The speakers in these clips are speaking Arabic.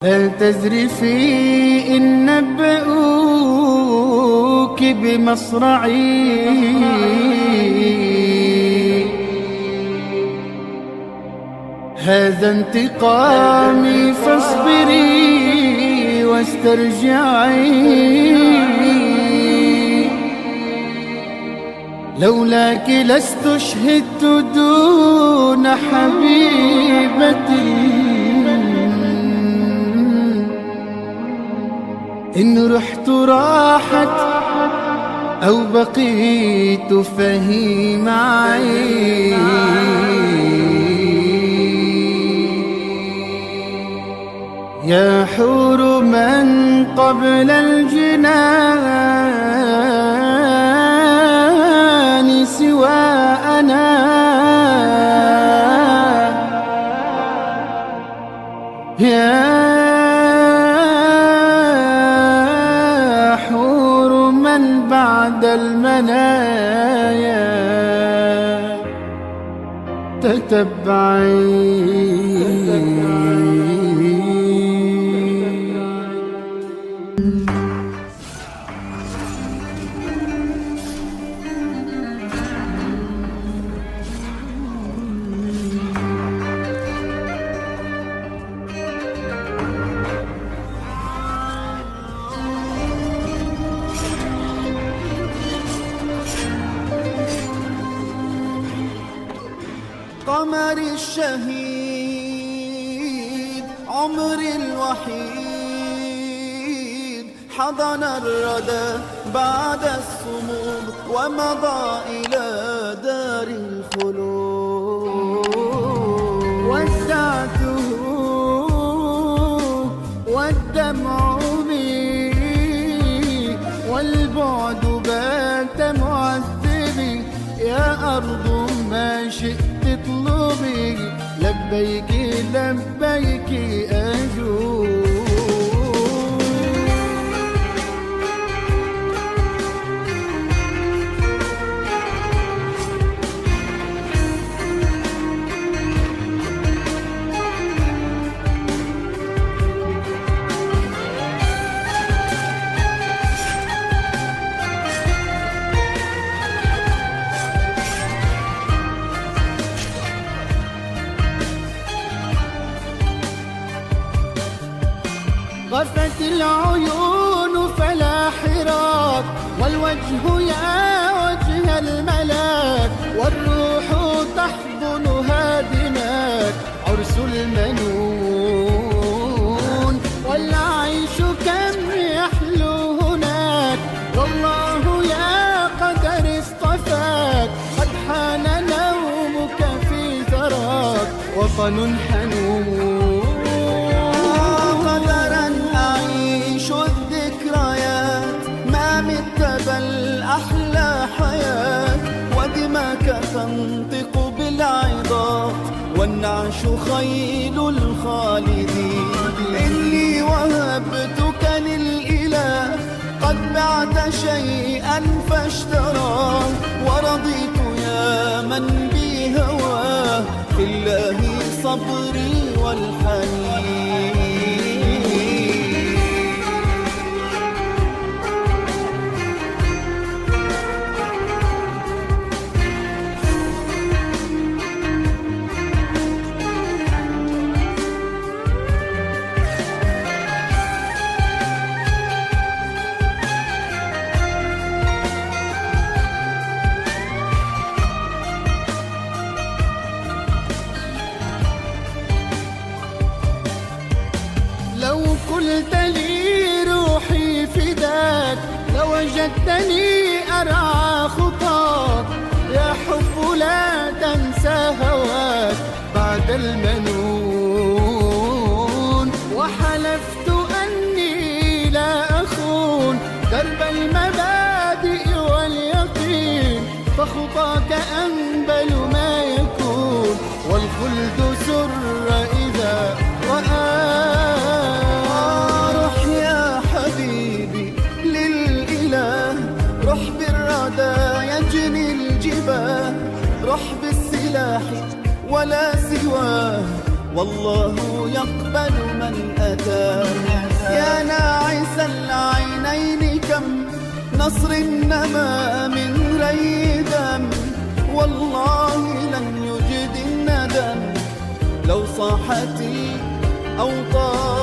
لا تزرفي إن نبؤوك بمصرعي، هذا انتقامي فاصبري واسترجعي. لولاك لست شهدت دون حبيبتي، إن رحت راحت أو بقيت فهي معي. يا حور من قبل الجنان سوى أنا، يا حور من بعد المنايا تتبعي. قمري الشهيد عمري الوحيد، حضن الردى بعد الصمود ومضى إلى دار الخلود. ودعته والدمع بي والبعد بات معذبي. يا أرض ما شئت اطلبي، لبيك لبيك أجوب. غفت العيون فلا حراك، والوجه يا وجه الملاك، والروح تحضنها دماك عرس المنون. والعيش كم يحلو هناك، والله يا قدر اصطفاك. قد حان نومك في ثراك، وطن حنون. بل أحلى حياة، ودماك تنطق بالعظات، والنعش خيل الخالدين. إني وهبتك للإله، قد بعت شيئا فاشتراه، ورضيت يا من بي هواه، في الله صبري والحنين. لو قلت لي روحي فداك، لوجدتني أرعى خطاك. يا حب لا تنسى هواك بعد المنون، وحلفت أني لا أخون درب المبادئ واليقين. فخطاك أنبل ما يكون، والخلد سر إذا رآك. روح بالردى يجني الجباه، روح بالسلاح ولا سواه، والله يقبل من أتى. يا ناعس العينين كم نصر نما من ري دم، والله لن يجد الندم لو صاحت الأوطان.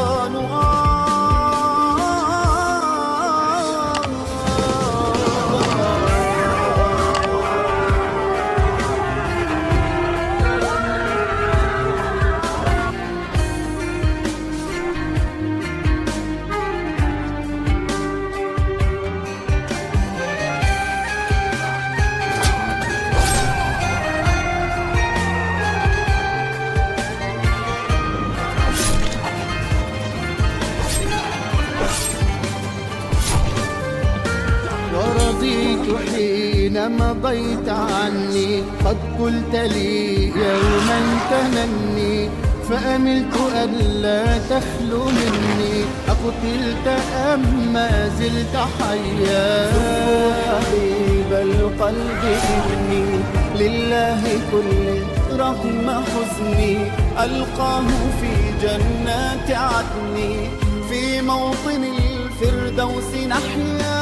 ورضيت حين مضيت عني، قد قلت لي يوما تمني، فأملت ألا تخلو مني، أقتلت أم ما زلت حيا. حبيب القلب إني لله كل رغم حزني، ألقاه في جنات عدني، في موطن الفردوس نحيا.